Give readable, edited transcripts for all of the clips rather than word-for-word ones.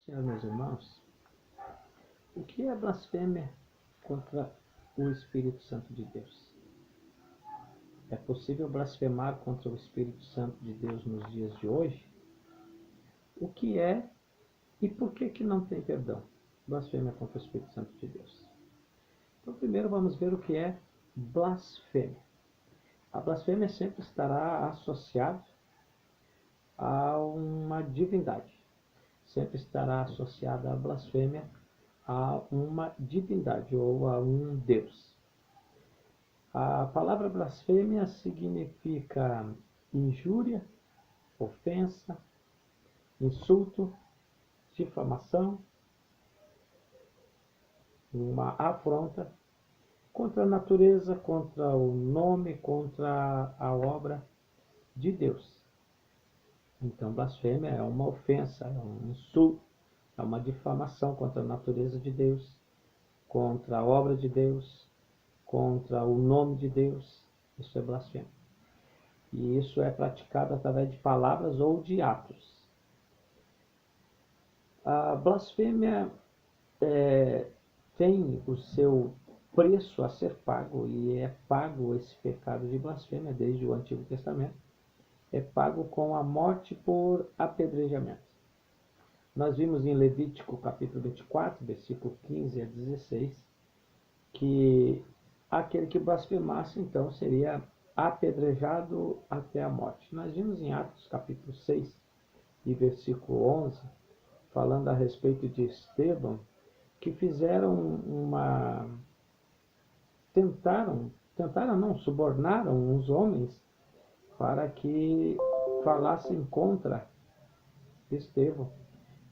Senhor, meus irmãos, o que é blasfêmia contra o Espírito Santo de Deus? É possível blasfemar contra o Espírito Santo de Deus nos dias de hoje? O que é e por que não tem perdão? Blasfêmia contra o Espírito Santo de Deus. Então, primeiro vamos ver o que é blasfêmia. A blasfêmia sempre estará associada a uma divindade. Sempre estará associada a blasfêmia a uma divindade ou a um Deus. A palavra blasfêmia significa injúria, ofensa, insulto, difamação, uma afronta contra a natureza, contra o nome, contra a obra de Deus. Então, blasfêmia é uma ofensa, é um insulto, é uma difamação contra a natureza de Deus, contra a obra de Deus, contra o nome de Deus. Isso é blasfêmia. E isso é praticado através de palavras ou de atos. A blasfêmia tem o seu preço a ser pago, e é pago esse pecado de blasfêmia desde o Antigo Testamento. É pago com a morte por apedrejamento. Nós vimos em Levítico capítulo 24, versículo 15 a 16, que aquele que blasfemasse então seria apedrejado até a morte. Nós vimos em Atos capítulo 6 e versículo 11, falando a respeito de Estevão, que fizeram subornaram os homens para que falassem contra Estevão,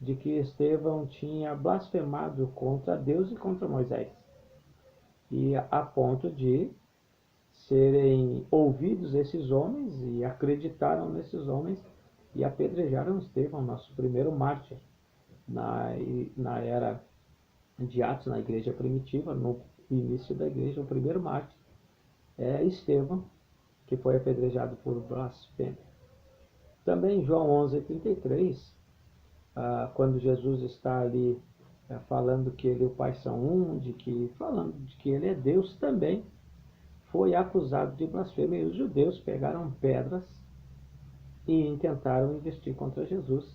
de que Estevão tinha blasfemado contra Deus e contra Moisés, e a ponto de serem ouvidos esses homens, e acreditaram nesses homens e apedrejaram Estevão, nosso primeiro mártir na era de Atos, na igreja primitiva, no início da igreja. O primeiro mártir é Estevão, que foi apedrejado por blasfêmia. Também João 11:33, quando Jesus está ali falando que ele e o Pai são um, falando de que ele é Deus, também foi acusado de blasfêmia, e os judeus pegaram pedras e tentaram investir contra Jesus,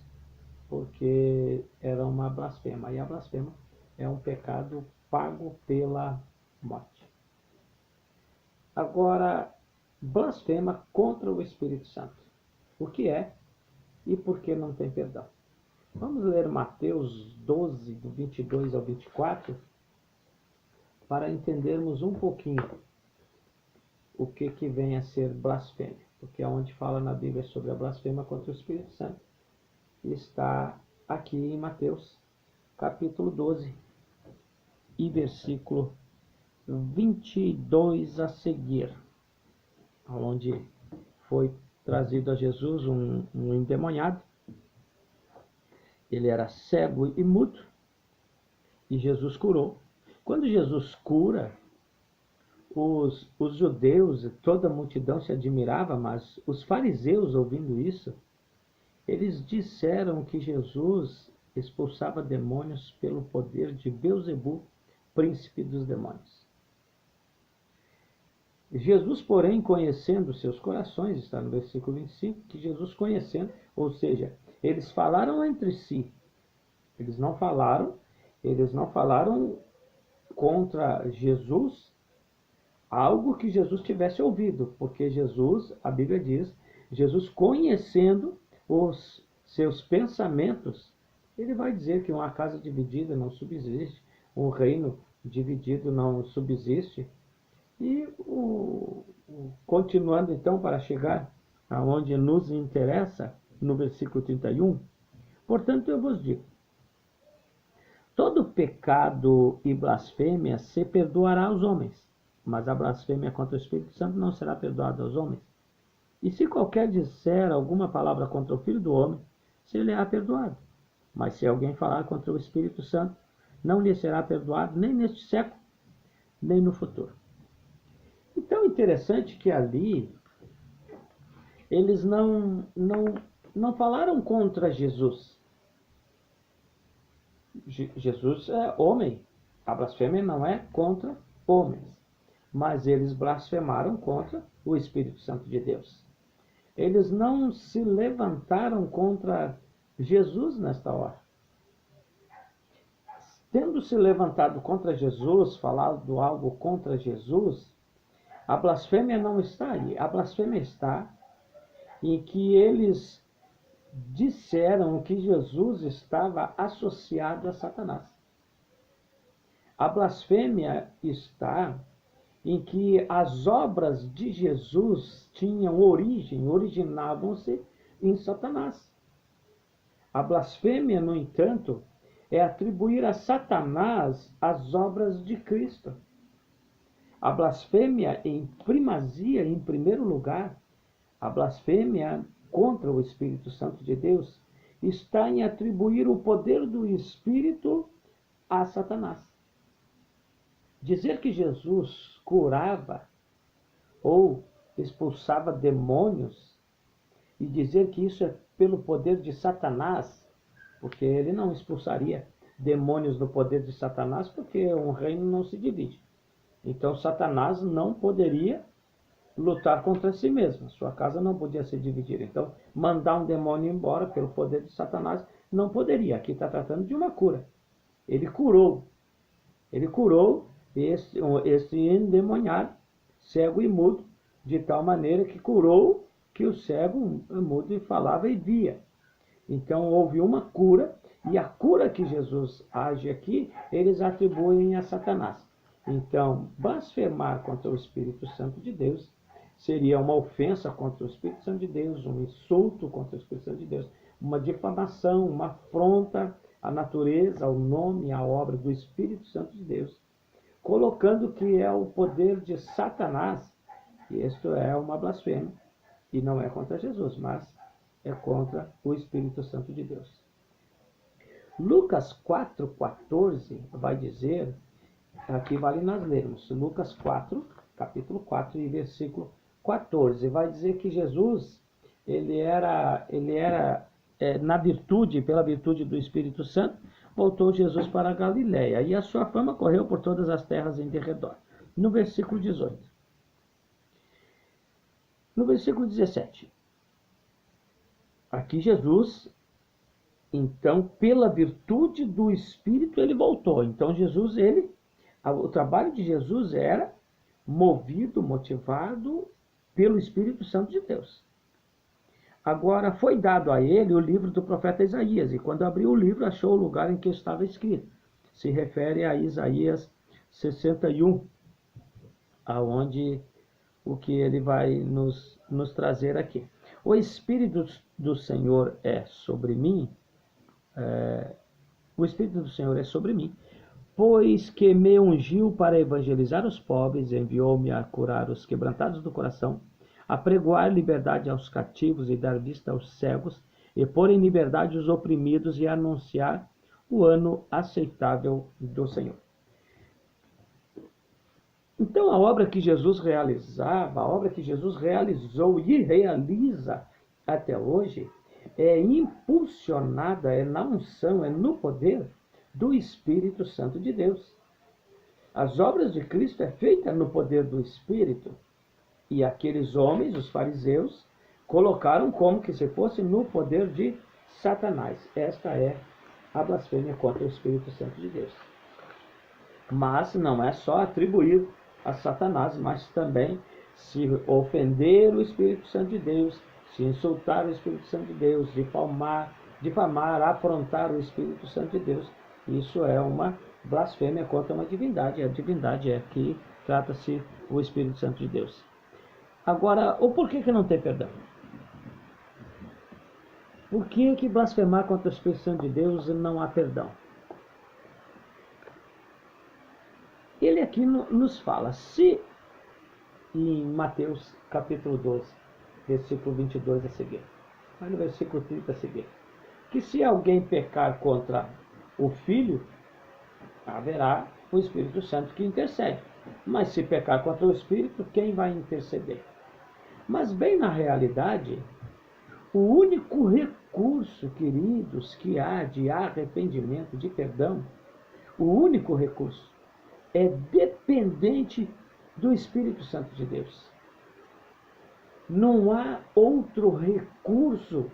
porque era uma blasfêmia. E a blasfêmia é um pecado pago pela morte. Agora, blasfema contra o Espírito Santo. O que é e por que não tem perdão? Vamos ler Mateus 12, do 22 ao 24, para entendermos um pouquinho o que vem a ser blasfêmia. Porque é onde fala na Bíblia sobre a blasfêmia contra o Espírito Santo. Está aqui em Mateus, capítulo 12, e versículo 22 a seguir, onde foi trazido a Jesus um endemoniado. Ele era cego e mudo, e Jesus curou. Quando Jesus cura, os judeus, toda a multidão se admirava, mas os fariseus, ouvindo isso, eles disseram que Jesus expulsava demônios pelo poder de Beelzebu, príncipe dos demônios. Jesus, porém, conhecendo seus corações, está no versículo 25, que Jesus conhecendo, ou seja, eles falaram entre si, eles não falaram contra Jesus algo que Jesus tivesse ouvido, porque Jesus, a Bíblia diz, Jesus conhecendo os seus pensamentos, ele vai dizer que uma casa dividida não subsiste, um reino dividido não subsiste. E continuando então para chegar aonde nos interessa, no versículo 31, portanto eu vos digo, todo pecado e blasfêmia se perdoará aos homens, mas a blasfêmia contra o Espírito Santo não será perdoada aos homens. E se qualquer disser alguma palavra contra o Filho do Homem, se lhe é perdoado. Mas se alguém falar contra o Espírito Santo, não lhe será perdoado nem neste século, nem no futuro. Então é interessante que ali eles não falaram contra Jesus. Jesus é homem. A blasfêmia não é contra homens, mas eles blasfemaram contra o Espírito Santo de Deus. Eles não se levantaram contra Jesus nesta hora. Tendo se levantado contra Jesus, falado algo contra Jesus, a blasfêmia não está aí. A blasfêmia está em que eles disseram que Jesus estava associado a Satanás. A blasfêmia está em que as obras de Jesus tinham originavam-se em Satanás. A blasfêmia, no entanto, é atribuir a Satanás as obras de Cristo. A blasfêmia em primazia, em primeiro lugar, a blasfêmia contra o Espírito Santo de Deus está em atribuir o poder do Espírito a Satanás. Dizer que Jesus curava ou expulsava demônios e dizer que isso é pelo poder de Satanás, porque ele não expulsaria demônios do poder de Satanás, porque um reino não se divide. Então Satanás não poderia lutar contra si mesmo, sua casa não podia se dividir. Então mandar um demônio embora pelo poder de Satanás não poderia. Aqui está tratando de uma cura. Ele curou esse endemoniado, cego e mudo, de tal maneira que curou que o cego mudo falava e via. Então houve uma cura, e a cura que Jesus age aqui, eles atribuem a Satanás. Então, blasfemar contra o Espírito Santo de Deus seria uma ofensa contra o Espírito Santo de Deus, um insulto contra o Espírito Santo de Deus, uma difamação, uma afronta à natureza, ao nome, à obra do Espírito Santo de Deus, colocando que é o poder de Satanás, e isto é uma blasfêmia, e não é contra Jesus, mas é contra o Espírito Santo de Deus. Lucas 4,14 vai dizer, aqui vale nós lermos, Lucas 4, capítulo 4 e versículo 14, vai dizer que Jesus, ele era na virtude, pela virtude do Espírito Santo, voltou Jesus para a Galiléia, e a sua fama correu por todas as terras em derredor. No versículo 18. No versículo 17. Aqui Jesus, então, pela virtude do Espírito, ele voltou. Então Jesus, o trabalho de Jesus era movido, motivado pelo Espírito Santo de Deus. Agora, foi dado a ele o livro do profeta Isaías, e quando abriu o livro, achou o lugar em que estava escrito. Se refere a Isaías 61, aonde o que ele vai nos trazer aqui. O Espírito do Senhor é sobre mim, o Espírito do Senhor é sobre mim, pois que me ungiu para evangelizar os pobres, enviou-me a curar os quebrantados do coração, a pregoar liberdade aos cativos e dar vista aos cegos, e pôr em liberdade os oprimidos e anunciar o ano aceitável do Senhor. Então a obra que Jesus realizava, a obra que Jesus realizou e realiza até hoje, é impulsionada, é na unção, é no poder do Espírito Santo de Deus. As obras de Cristo é feita no poder do Espírito. E aqueles homens, os fariseus, colocaram como que se fosse no poder de Satanás. Esta é a blasfêmia contra o Espírito Santo de Deus. Mas não é só atribuir a Satanás, mas também se ofender o Espírito Santo de Deus, se insultar o Espírito Santo de Deus, difamar, afrontar o Espírito Santo de Deus. Isso é uma blasfêmia contra uma divindade. A divindade é que trata-se o Espírito Santo de Deus. Agora, o porquê que não tem perdão? Por que blasfemar contra o Espírito Santo de Deus não há perdão? Ele aqui nos fala, se em Mateus capítulo 12, versículo 22 a seguir, vai no versículo 30 a seguir, que se alguém pecar contra o Filho, haverá o Espírito Santo que intercede. Mas se pecar contra o Espírito, quem vai interceder? Mas bem na realidade, O único recurso, queridos, que há de arrependimento, de perdão, o único recurso é dependente do Espírito Santo de Deus. Não há outro recurso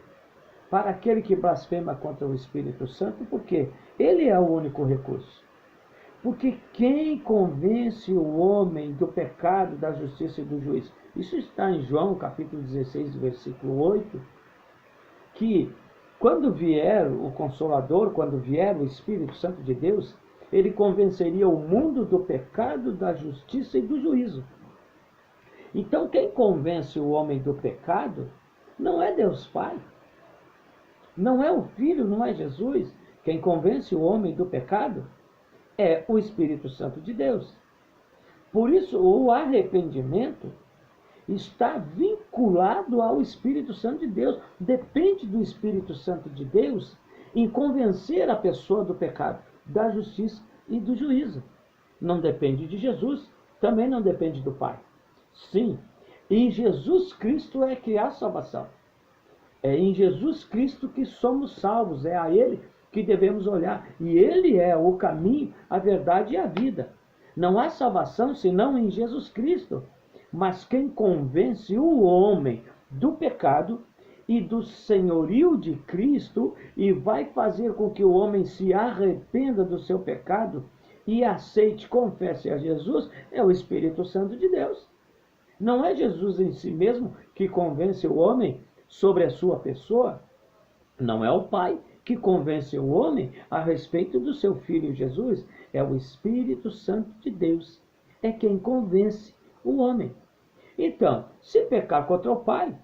para aquele que blasfema contra o Espírito Santo, porque ele é o único recurso. Porque quem convence o homem do pecado, da justiça e do juízo? Isso está em João, capítulo 16, versículo 8, que quando vier o Consolador, quando vier o Espírito Santo de Deus, ele convenceria o mundo do pecado, da justiça e do juízo. Então, quem convence o homem do pecado não é Deus Pai, não é o Filho, não é Jesus. Quem convence o homem do pecado é o Espírito Santo de Deus. Por isso, o arrependimento está vinculado ao Espírito Santo de Deus. Depende do Espírito Santo de Deus em convencer a pessoa do pecado, da justiça e do juízo. Não depende de Jesus, também não depende do Pai. Sim, em Jesus Cristo é que há salvação. É em Jesus Cristo que somos salvos, é a Ele que devemos olhar. E Ele é o caminho, a verdade e a vida. Não há salvação senão em Jesus Cristo. Mas quem convence o homem do pecado e do senhorio de Cristo e vai fazer com que o homem se arrependa do seu pecado e aceite, confesse a Jesus, é o Espírito Santo de Deus. Não é Jesus em si mesmo que convence o homem sobre a sua pessoa. Não é o Pai que convence o homem a respeito do seu Filho Jesus. É o Espírito Santo de Deus. É quem convence o homem. Então, se pecar contra o Pai,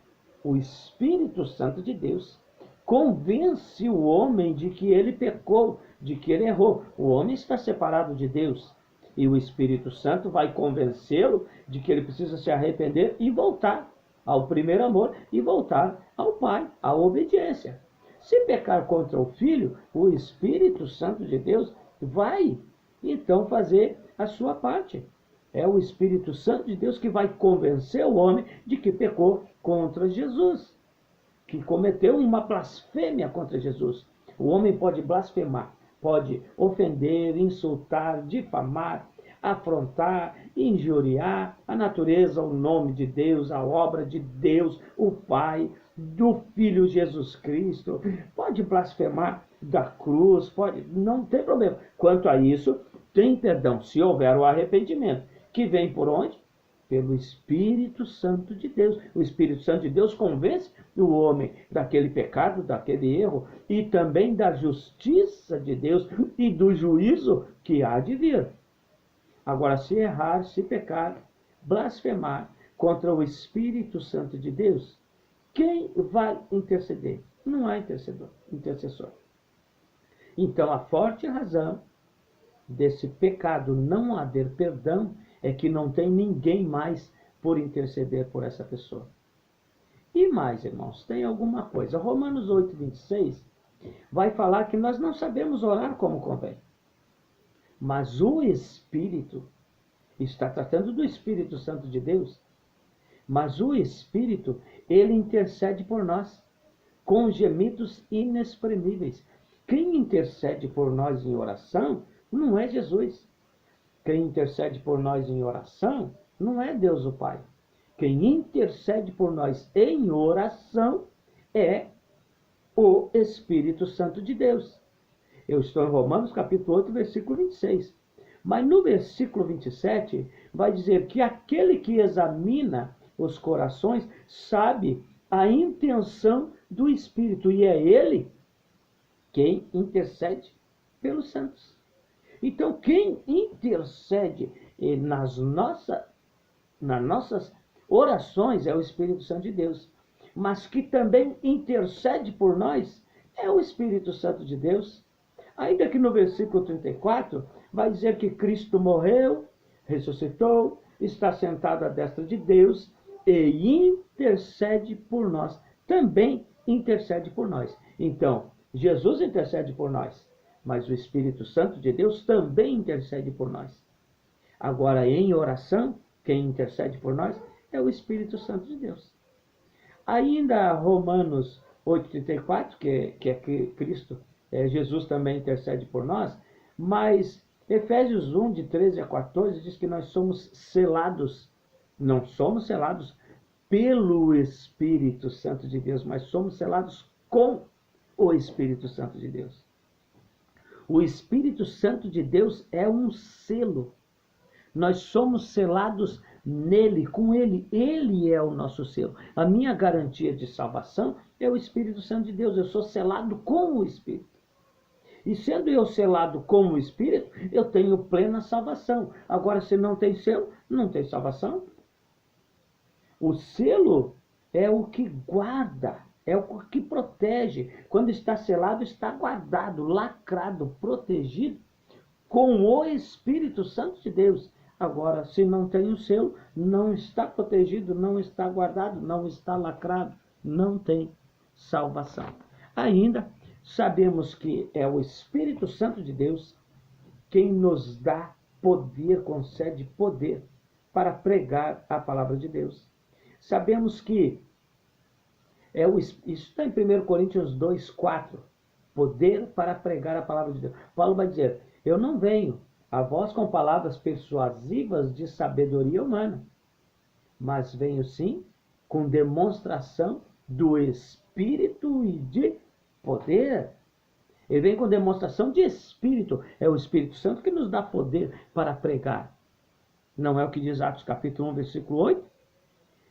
o Espírito Santo de Deus convence o homem de que ele pecou, de que ele errou. O homem está separado de Deus. E o Espírito Santo vai convencê-lo de que ele precisa se arrepender e voltar ao primeiro amor e voltar ao Pai, à obediência. Se pecar contra o Filho, o Espírito Santo de Deus vai então fazer a sua parte. É o Espírito Santo de Deus que vai convencer o homem de que pecou contra Jesus, que cometeu uma blasfêmia contra Jesus. O homem pode blasfemar, pode ofender, insultar, difamar, afrontar, injuriar a natureza, o nome de Deus, a obra de Deus, o Pai, do Filho Jesus Cristo. Pode blasfemar da cruz, pode, não tem problema. Quanto a isso, tem perdão, se houver o arrependimento, que vem por onde? Pelo Espírito Santo de Deus. O Espírito Santo de Deus convence o homem daquele pecado, daquele erro, e também da justiça de Deus e do juízo que há de vir. Agora, se errar, se pecar, blasfemar contra o Espírito Santo de Deus, quem vai interceder? Não há intercessor. Então, a forte razão desse pecado não haver perdão é que não tem ninguém mais por interceder por essa pessoa. E mais, irmãos, tem alguma coisa. Romanos 8, 26 vai falar que nós não sabemos orar como convém. Mas o Espírito, está tratando do Espírito Santo de Deus, mas o Espírito, ele intercede por nós, com gemidos inexprimíveis. Quem intercede por nós em oração não é Jesus. Quem intercede por nós em oração não é Deus o Pai. Quem intercede por nós em oração é o Espírito Santo de Deus. Eu estou em Romanos capítulo 8, versículo 26. Mas no versículo 27 vai dizer que aquele que examina os corações sabe a intenção do Espírito. E é ele quem intercede pelos santos. Então, quem intercede nas nossas orações é o Espírito Santo de Deus. Mas que também intercede por nós é o Espírito Santo de Deus. Ainda que no versículo 34 vai dizer que Cristo morreu, ressuscitou, está sentado à destra de Deus e intercede por nós. Também intercede por nós. Então, Jesus intercede por nós, mas o Espírito Santo de Deus também intercede por nós. Agora, em oração, quem intercede por nós é o Espírito Santo de Deus. Ainda Romanos 8,34, que Cristo, Jesus também intercede por nós, mas Efésios 1, de 13 a 14, diz que nós somos selados, não somos selados pelo Espírito Santo de Deus, mas somos selados com o Espírito Santo de Deus. O Espírito Santo de Deus é um selo. Nós somos selados nele, com ele. Ele é o nosso selo. A minha garantia de salvação é o Espírito Santo de Deus. Eu sou selado com o Espírito. E sendo eu selado com o Espírito, eu tenho plena salvação. Agora, se não tem selo, não tem salvação. O selo é o que guarda, é o que protege. Quando está selado, está guardado, lacrado, protegido com o Espírito Santo de Deus. Agora, se não tem o selo, não está protegido, não está guardado, não está lacrado, não tem salvação. Ainda sabemos que é o Espírito Santo de Deus quem nos dá poder, concede poder para pregar a palavra de Deus. Sabemos que isso está em 1 Coríntios 2,4. Poder para pregar a palavra de Deus. Paulo vai dizer: eu não venho a vós com palavras persuasivas de sabedoria humana, mas venho sim com demonstração do Espírito e de poder. Ele vem com demonstração de Espírito. É o Espírito Santo que nos dá poder para pregar. Não é o que diz Atos capítulo 1, versículo 8?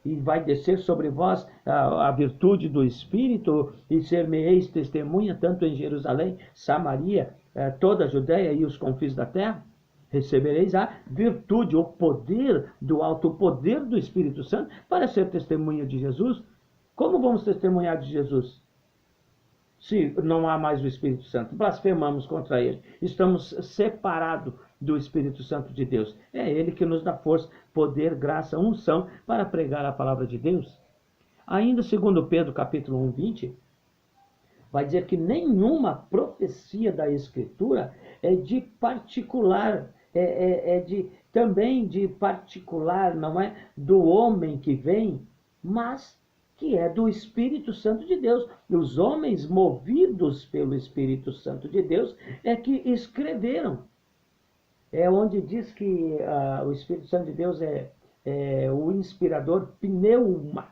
E vai descer sobre vós a virtude do Espírito, e ser-me-eis testemunha, tanto em Jerusalém, Samaria, toda a Judéia e os confins da terra. Recebereis a virtude, o poder do alto, o poder do Espírito Santo, para ser testemunha de Jesus. Como vamos testemunhar de Jesus? Se não há mais o Espírito Santo, blasfemamos contra ele. Estamos separados do Espírito Santo de Deus. É ele que nos dá força, poder, graça, unção para pregar a palavra de Deus. Ainda segundo Pedro capítulo 1, 20, vai dizer que nenhuma profecia da Escritura é de particular, também de particular, não é do homem que vem, mas que é do Espírito Santo de Deus. Os homens movidos pelo Espírito Santo de Deus é que escreveram. É onde diz que o Espírito Santo de Deus é o inspirador pneuma,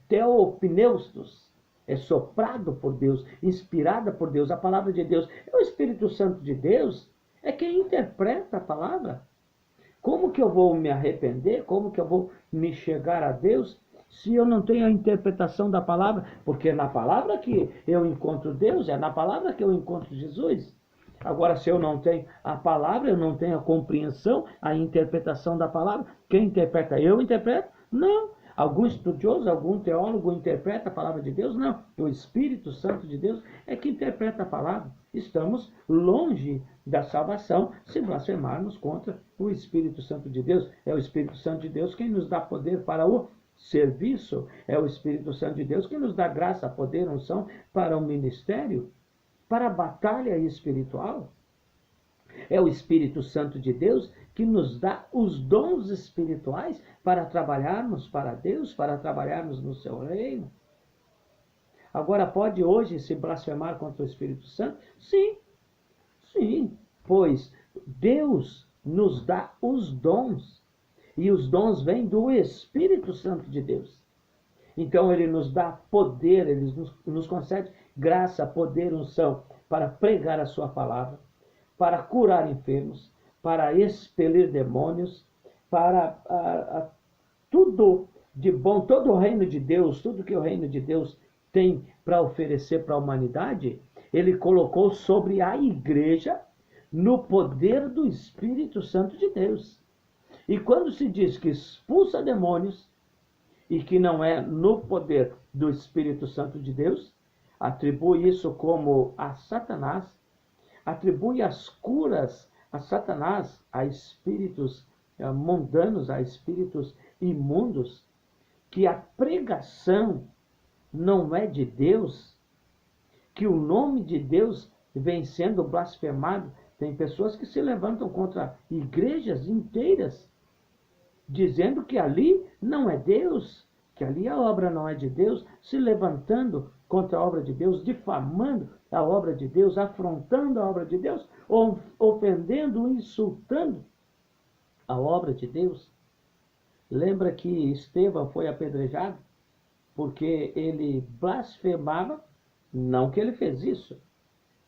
teopneustos, é soprado por Deus, inspirada por Deus, a palavra de Deus. É o Espírito Santo de Deus, é quem interpreta a palavra. Como que eu vou me arrepender? Como que eu vou me chegar a Deus se eu não tenho a interpretação da palavra? Porque é na palavra que eu encontro Deus, é na palavra que eu encontro Jesus. Agora, se eu não tenho a palavra, eu não tenho a compreensão, a interpretação da palavra, quem interpreta? Eu interpreto? Não. Algum estudioso, algum teólogo interpreta a palavra de Deus? Não. O Espírito Santo de Deus é que interpreta a palavra. Estamos longe da salvação se blasfemarmos contra o Espírito Santo de Deus. É o Espírito Santo de Deus quem nos dá poder para o serviço. É o Espírito Santo de Deus quem nos dá graça, poder, unção para o ministério, para a batalha espiritual. É o Espírito Santo de Deus que nos dá os dons espirituais para trabalharmos para Deus, para trabalharmos no seu reino. Agora, pode hoje se blasfemar contra o Espírito Santo? Sim, sim, pois Deus nos dá os dons, e os dons vêm do Espírito Santo de Deus. Então ele nos dá poder, ele nos concede graça, poder, unção para pregar a sua palavra, para curar enfermos, para expelir demônios, para tudo de bom, todo o reino de Deus, tudo que o reino de Deus tem para oferecer para a humanidade, ele colocou sobre a igreja no poder do Espírito Santo de Deus. E quando se diz que expulsa demônios, e que não é no poder do Espírito Santo de Deus, atribui isso como a Satanás, atribui as curas a Satanás, a espíritos mundanos, a espíritos imundos, que a pregação não é de Deus, que o nome de Deus vem sendo blasfemado. Tem pessoas que se levantam contra igrejas inteiras, dizendo que ali não é Deus, que ali a obra não é de Deus, se levantando contra a obra de Deus, difamando a obra de Deus, afrontando a obra de Deus, ou ofendendo, insultando a obra de Deus. Lembra que Estevão foi apedrejado porque ele blasfemava, não que ele fez isso,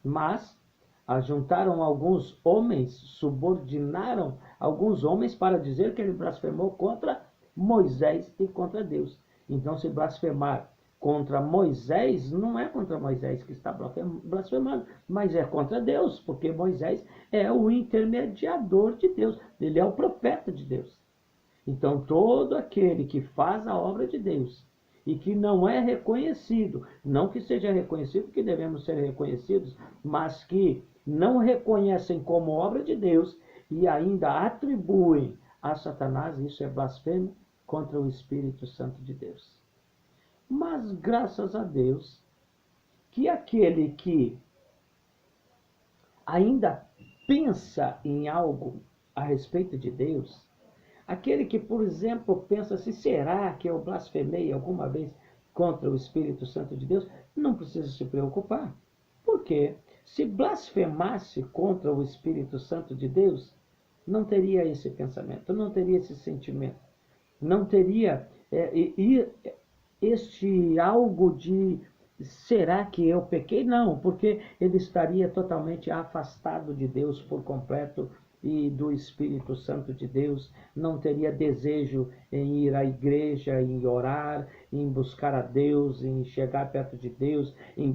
mas ajuntaram alguns homens, subordinaram alguns homens para dizer que ele blasfemou contra Moisés e contra Deus. Então, se blasfemar contra Moisés, não é contra Moisés que está blasfemando, mas é contra Deus, porque Moisés é o intermediador de Deus, ele é o profeta de Deus. Então, todo aquele que faz a obra de Deus e que não é reconhecido, não que seja reconhecido, que devemos ser reconhecidos, mas que não reconhecem como obra de Deus e ainda atribuem a Satanás, isso é blasfêmia contra o Espírito Santo de Deus. Mas graças a Deus que aquele que ainda pensa em algo a respeito de Deus, aquele que, por exemplo, pensa assim, será que eu blasfemei alguma vez contra o Espírito Santo de Deus? Não precisa se preocupar. Por quê? Se blasfemasse contra o Espírito Santo de Deus, não teria esse pensamento, não teria esse sentimento, não teria este algo de será que eu pequei? Não, porque ele estaria totalmente afastado de Deus por completo e do Espírito Santo de Deus, não teria desejo em ir à igreja, em orar, em buscar a Deus, em chegar perto de Deus, em